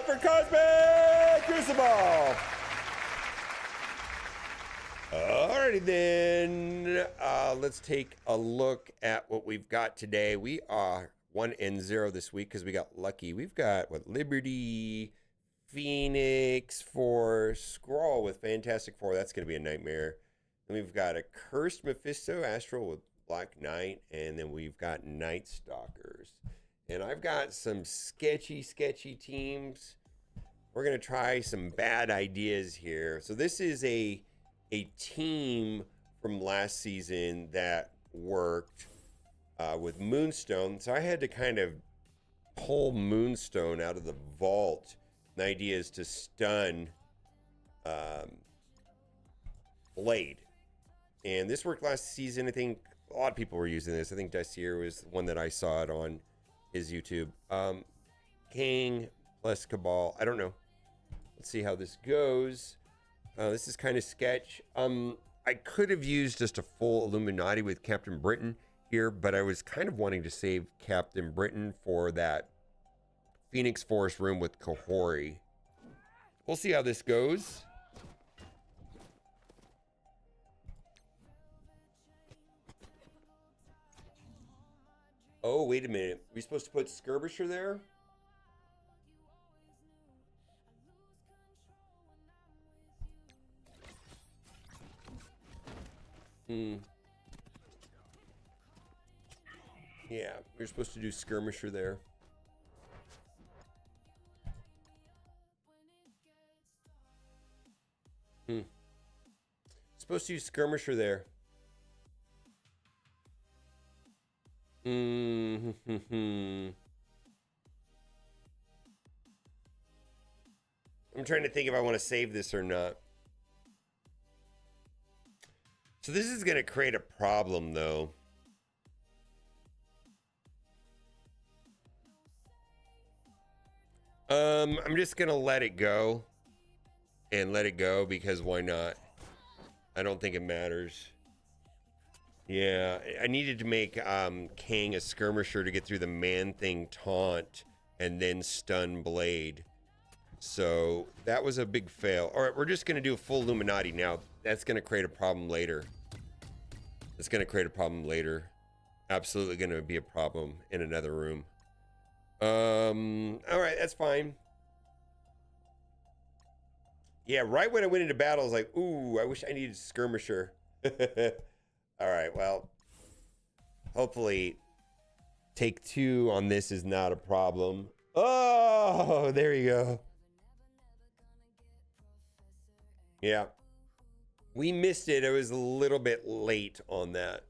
for Cosmic Crucible. Alrighty then, let's take a look at what we've got today. We are 1-0 this week because we got lucky. We've got, what, Liberty, Phoenix Force, Scroll with Fantastic Four. That's going to be a nightmare. Then we've got a Cursed Mephisto, Astral with Black Knight, and then we've got Night Stalkers. And I've got some sketchy teams. We're going to try some bad ideas here. So this is a team from last season that worked with Moonstone. So I had to kind of pull Moonstone out of the vault. The idea is to stun Blade. And this worked last season. I think a lot of people were using this. I think Dacier was the one that I saw it on his YouTube. King plus Cabal. I don't know. Let's see how this goes. This is kind of sketch. I could have used just a full Illuminati with Captain Britain here, but I was kind of wanting to save Captain Britain for that Phoenix Forest room with Kahori. We'll see how this goes. Oh, wait a minute. Are we supposed to put Skirmisher there? Yeah, we're supposed to do Skirmisher there. Supposed to use Skirmisher there. I'm trying to think if I want to save this or not. So this is going to create a problem, though. I'm just going to let it go. And let it go because why not? I don't think it matters. Yeah, I needed to make Kang a skirmisher to get through the Man-Thing taunt and then stun Blade. So that was a big fail. All right, we're just going to do a full Illuminati now. That's going to create a problem later. It's going to create a problem later. Absolutely going to be a problem in another room. All right, that's fine. Yeah, right when I went into battle, I was like, ooh, I wish I needed skirmisher. All right, well, hopefully take two on this is not a problem. Oh, there you go. Yeah, we missed it. I was a little bit late on that.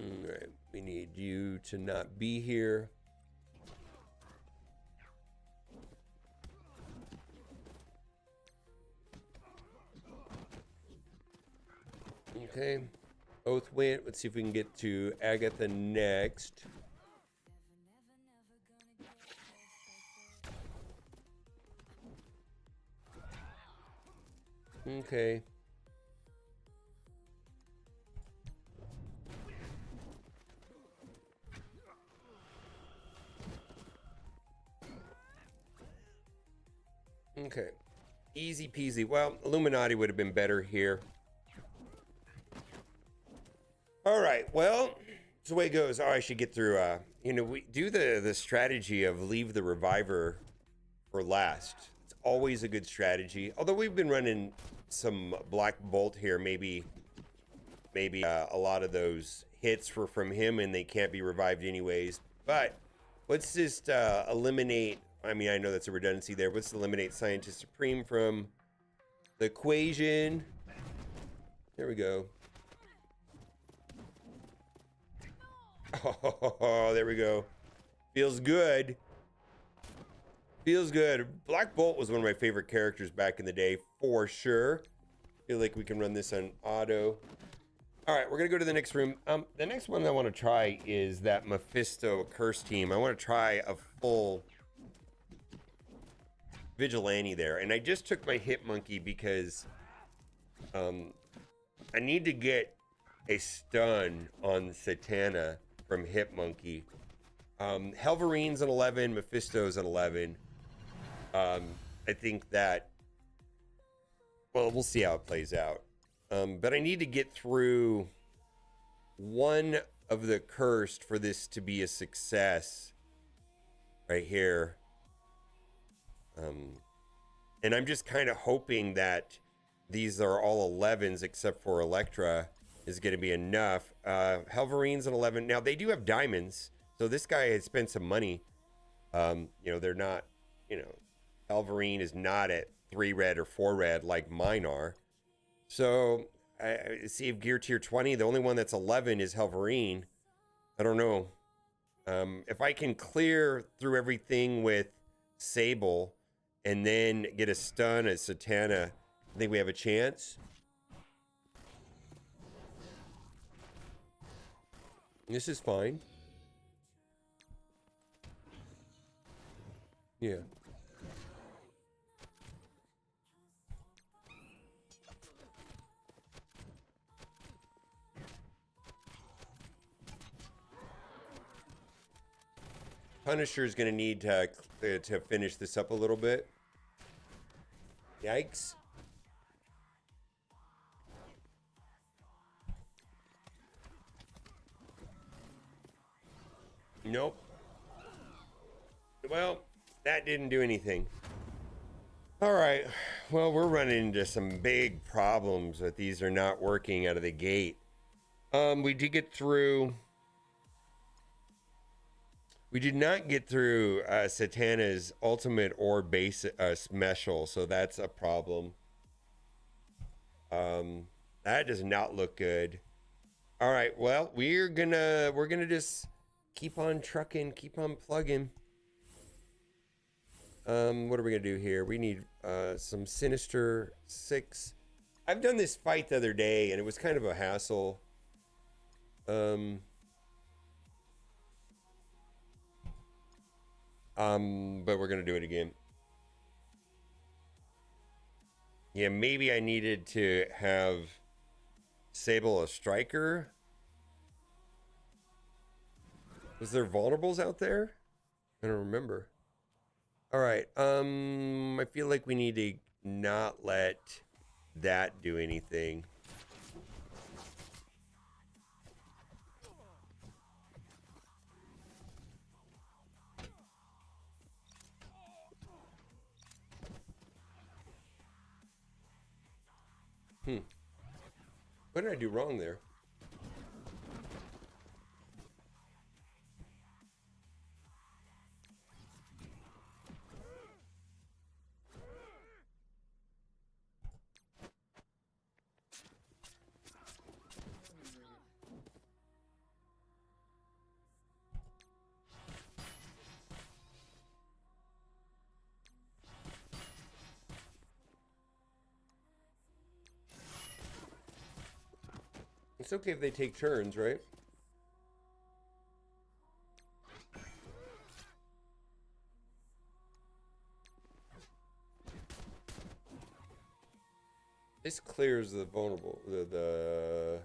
All right, we need you to not be here. Okay, Oath went. Let's see if we can get to Agatha next. Okay. Okay. Easy peasy. Well, Illuminati would have been better here. All right, well, it's the way it goes. Oh, I should get through, you know, we do the strategy of leave the reviver for last. It's always a good strategy. Although we've been running some Black Bolt here, maybe a lot of those hits were from him and they can't be revived anyways. But let's just eliminate, I mean, I know that's a redundancy there. Let's eliminate Scientist Supreme from the equation. There we go. Oh, there we go. Feels good. Feels good. Black Bolt was one of my favorite characters back in the day, for sure. Feel like we can run this on auto. All right, we're gonna go to the next room. The next one I want to try is that Mephisto Curse team. I want to try a full Vigilante there, and I just took my Hit Monkey because I need to get a stun on Satana from Hip Monkey. Helverine's an 11, Mephisto's an 11. I think that, well, we'll see how it plays out. But I need to get through one of the cursed for this to be a success right here. And I'm just kind of hoping that these are all 11s except for Elektra is going to be enough. Helverine's an 11. Now, they do have diamonds, so this guy has spent some money. You know, they're not, you know, Helverine is not at 3 red or 4 red like mine are. So, I see if gear tier 20, the only one that's 11 is Helverine. I don't know. If I can clear through everything with Sable and then get a stun at Satana, I think we have a chance. This is fine. Yeah. Punisher is going to need to finish this up a little bit. Yikes. Nope. Well, that didn't do anything. All right. Well, we're running into some big problems that these are not working out of the gate. We did get through. We did not get through Satana's ultimate or base special, so that's a problem. That does not look good. All right. Well, we're gonna just keep on trucking, keep on plugging. What are we gonna do here? We need some Sinister 6. I've done this fight the other day, and it was kind of a hassle. But we're gonna do it again. Yeah, maybe I needed to have Sable a striker. Was there vulnerables out there? I don't remember. All right. I feel like we need to not let that do anything. What did I do wrong there? It's okay if they take turns, right? This clears the vulnerable, the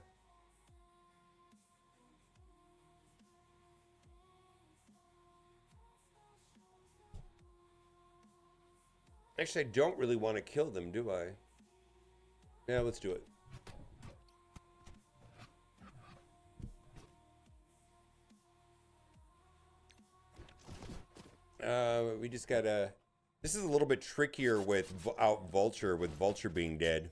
Actually, I don't really want to kill them, do I? Yeah, let's do it. We just gotta... This is a little bit trickier without Vulture, with Vulture being dead.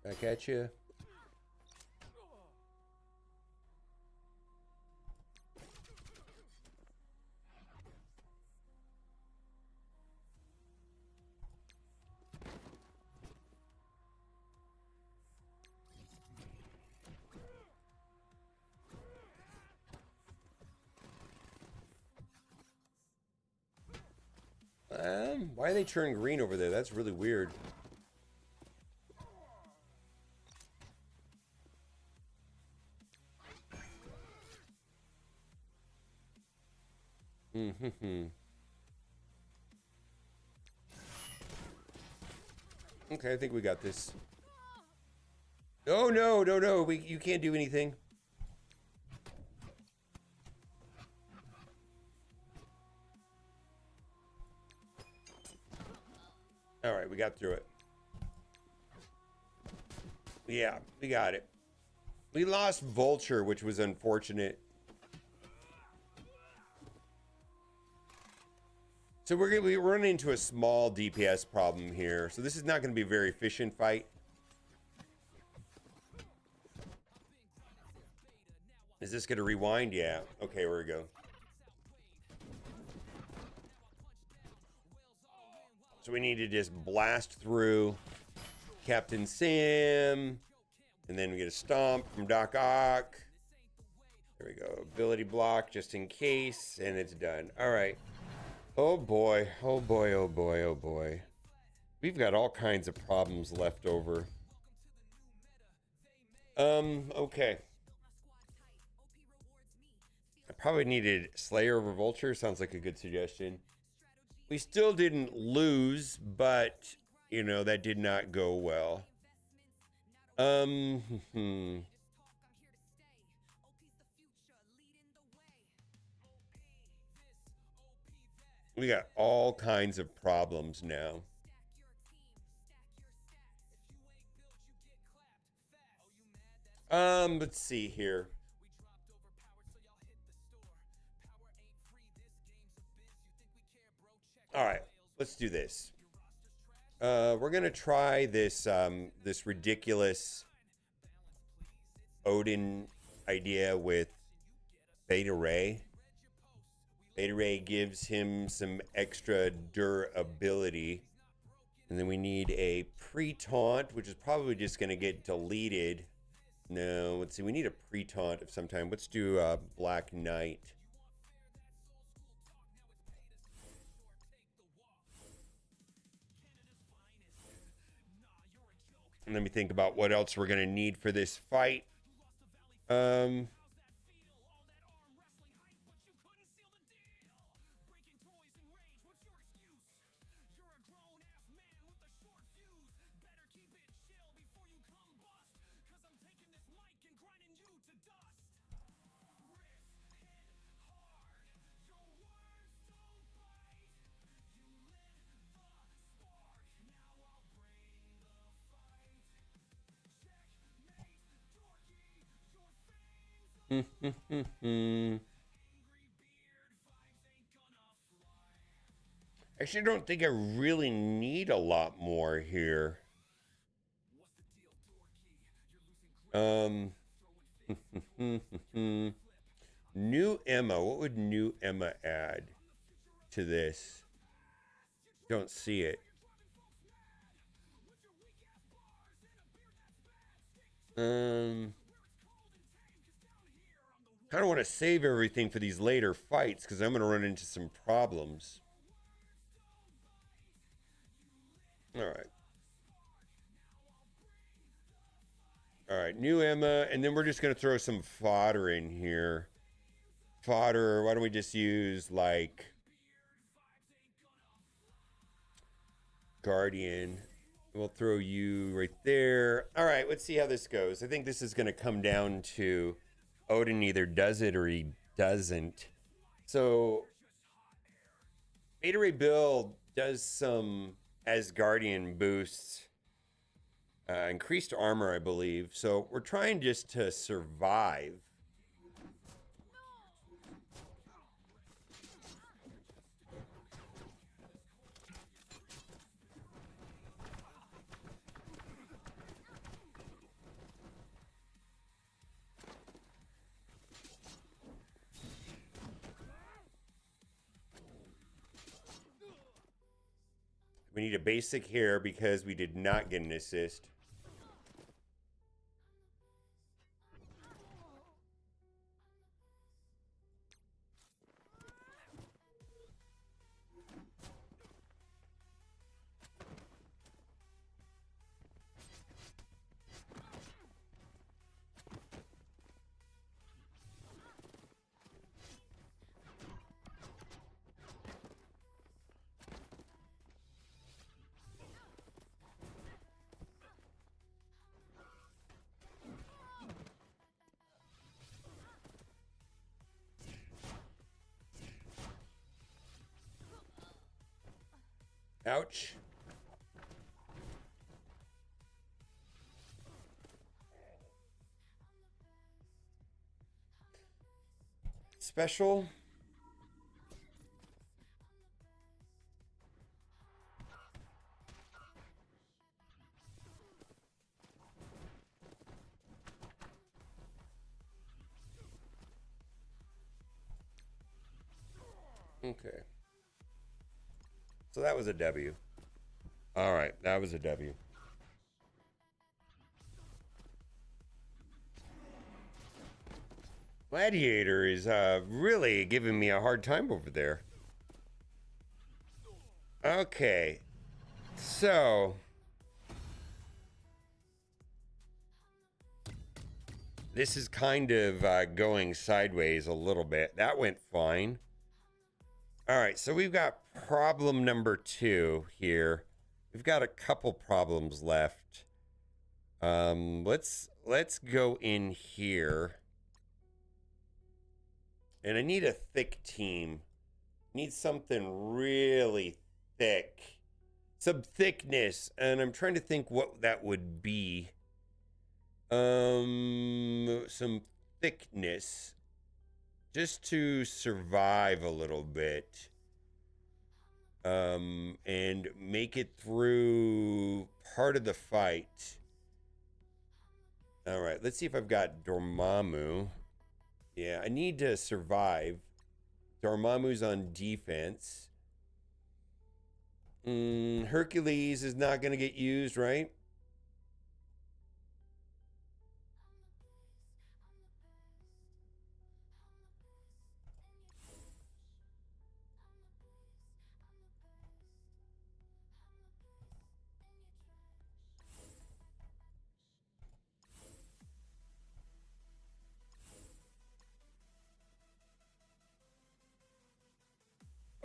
Back at you. Why are they turning green over there? That's really weird. Mm-hmm. Okay, I think we got this. Oh no, no, no! You can't do anything. All right, we got through it. Yeah, we got it. We lost Vulture, which was unfortunate. So we're gonna be running into a small DPS problem here. So this is not gonna be a very efficient fight. Is this gonna rewind? Yeah. Okay, here we go. So we need to just blast through Captain Sam. And then we get a stomp from Doc Ock. There we go. Ability block just in case. And it's done. All right. Oh boy. Oh boy. Oh boy. Oh boy. We've got all kinds of problems left over. Okay. I probably needed Slayer over Vulture. Sounds like a good suggestion. We still didn't lose, but, you know, that did not go well. We got all kinds of problems now. Let's see here. All right, let's do this. We're gonna try this this ridiculous Odin idea with Beta Ray. Beta Ray gives him some extra durability. And then we need a pre-taunt, which is probably just gonna get deleted. No, let's see, we need a pre-taunt of some time. Let's do Black Knight. And let me think about what else we're gonna need for this fight. Actually, I don't think I really need a lot more here. New Emma. What would new Emma add to this? Don't see it. Kind of want to save everything for these later fights because I'm going to run into some problems. All right. All right, new Emma, and then we're just going to throw some fodder in here. Fodder, why don't we just use, like, Guardian. We'll throw you right there. All right, let's see how this goes. I think this is going to come down to Odin either does it or he doesn't. So, Beta Ray build does some Asgardian boosts. Increased armor, I believe. So we're trying just to survive. We need a basic here because we did not get an assist. Ouch. Special. Okay. So that was a W. All right, that was a W. Gladiator is really giving me a hard time over there. Okay, so this is kind of going sideways a little bit. That went fine. All right, so we've got problem number 2 here. We've got a couple problems left. Let's go in here. And I need a thick team. Need something really thick. Some thickness. And I'm trying to think what that would be. Some thickness. Just to survive a little bit. And make it through part of the fight. All right, let's see if I've got Dormammu. Yeah, I need to survive. Dormammu's on defense. Hercules is not going to get used, right?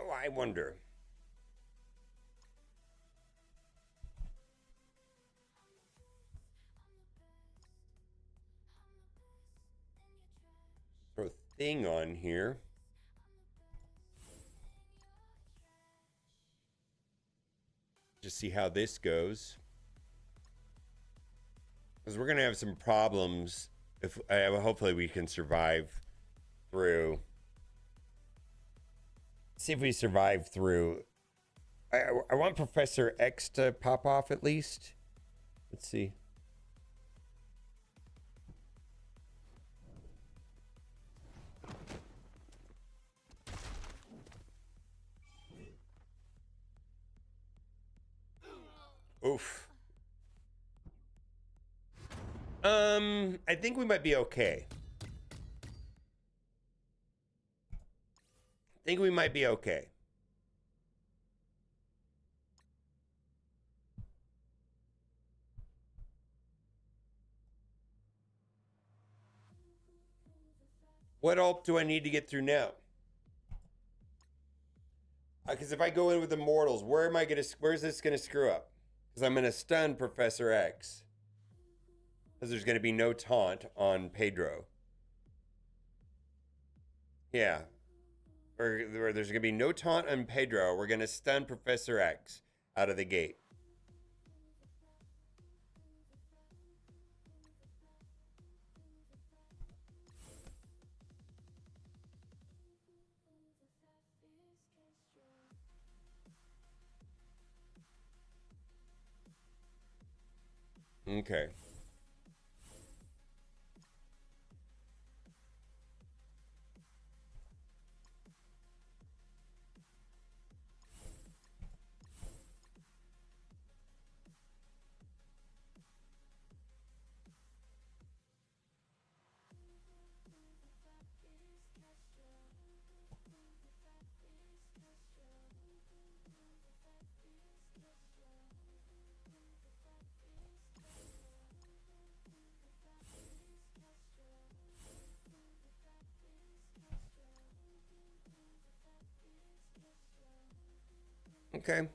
Oh, I wonder. Throw a thing on here. Just see how this goes. Because we're going to have some problems. If hopefully we can survive through. See if we survive through. I want Professor X to pop off at least. Let's see. Oof. I think we might be okay. I think we might be okay. What ult do I need to get through now? Because if I go in with Immortals, where's this gonna screw up? Because I'm gonna stun Professor X. Because there's gonna be no taunt on Pedro. Yeah. Or there's gonna be no taunt on Pedro. We're gonna stun Professor X out of the gate. Okay. Okay.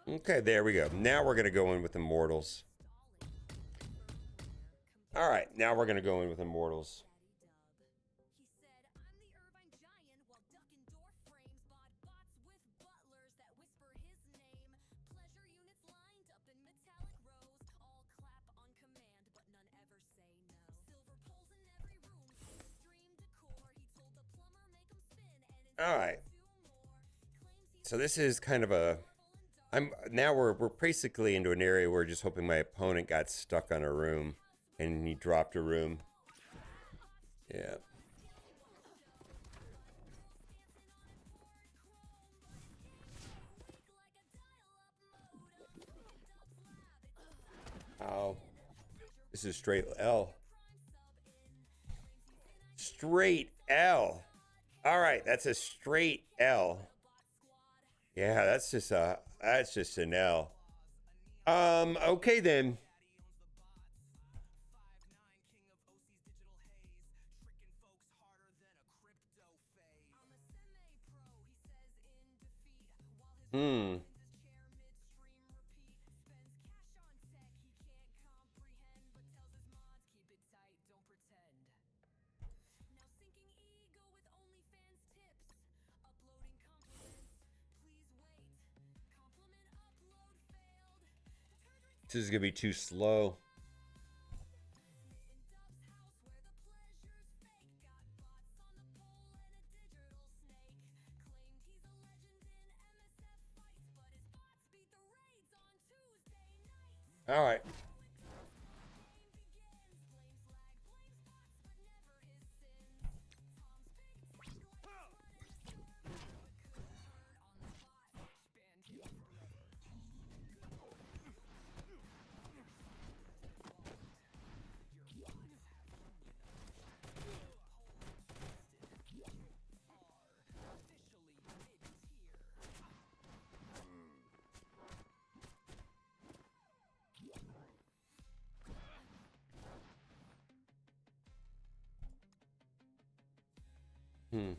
Okay, there we go. Now we're going to go in with Immortals. All right, now we're going to go in with Immortals. All right. So this is kind of a we're basically into an area where just hoping my opponent got stuck on a room and he dropped a room. Yeah. Oh. This is straight L. Straight L. All right, that's a straight L. Yeah, that's just an L. Okay then. Hmm. This is gonna be too slow. All right. Hmm.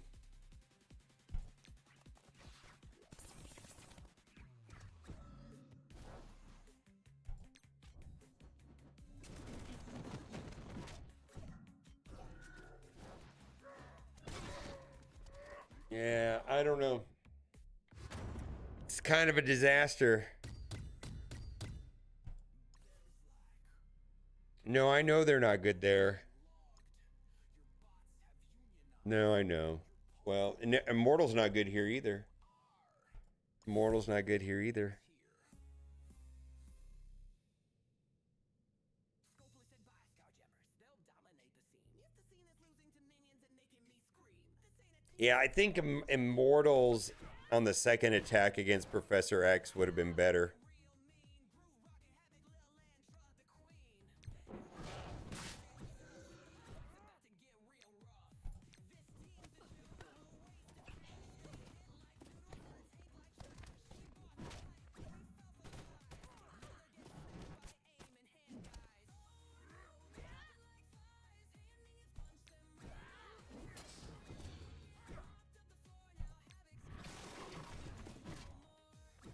Yeah, I don't know. It's kind of a disaster. No, I know they're not good there. No, I know. Well, Immortal's not good here either. Immortal's not good here either. Yeah, I think Immortals on the second attack against Professor X would have been better.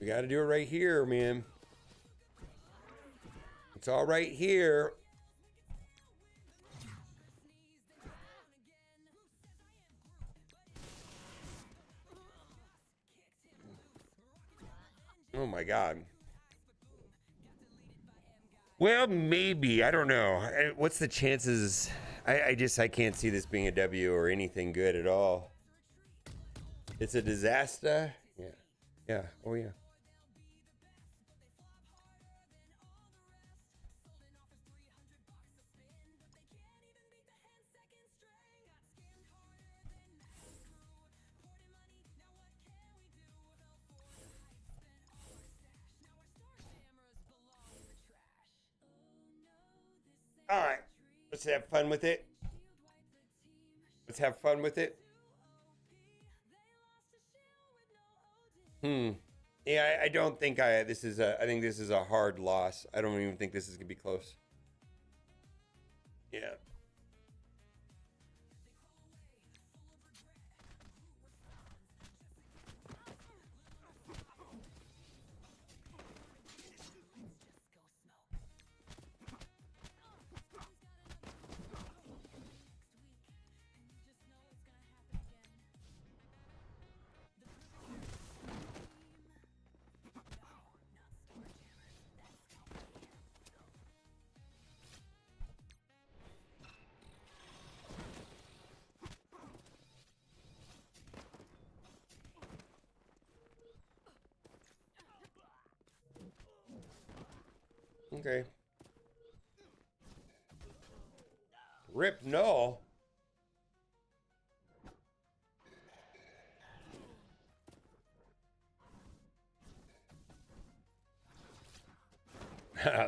We got to do it right here, man. It's all right here. Oh my God. Well, maybe. I don't know. What's the chances? I can't see this being a W or anything good at all. It's a disaster. Yeah. Yeah. Oh yeah. All right. Let's have fun with it. Let's have fun with it. Hmm. Yeah, I don't think this is I think this is a hard loss. I don't even think this is gonna be close. Yeah. Okay. Rip null.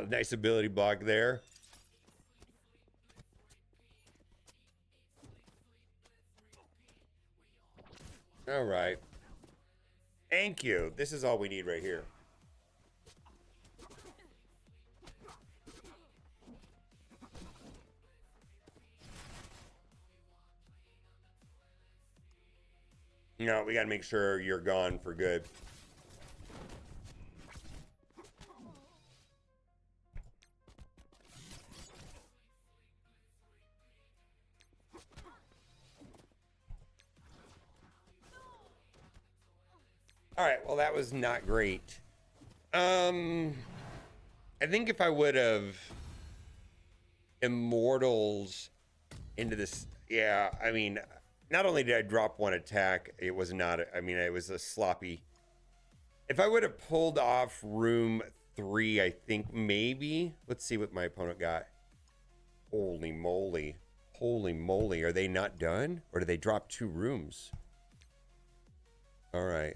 Nice ability block there. All right. Thank you. This is all we need right here. No, we got to make sure you're gone for good. All right, well, that was not great. I think if I would have immortals into this, yeah, I mean, not only did I drop one attack, it was not, I mean, it was a sloppy. If I would have pulled off room 3, I think maybe, let's see what my opponent got. Holy moly. Holy moly. Are they not done? Or did they drop 2 rooms? All right.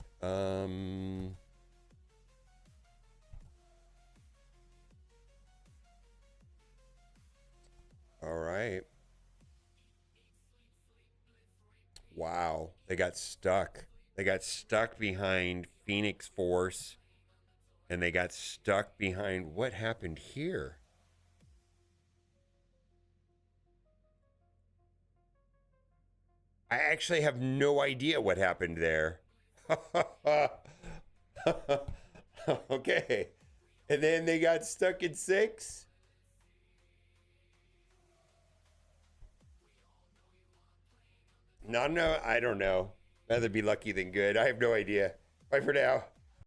All right. Wow. They got stuck. They got stuck behind Phoenix Force. And they got stuck behind what happened here? I actually have no idea what happened there. Okay. And then they got stuck in 6. No, I don't know. Rather be lucky than good. I have no idea. Bye for now.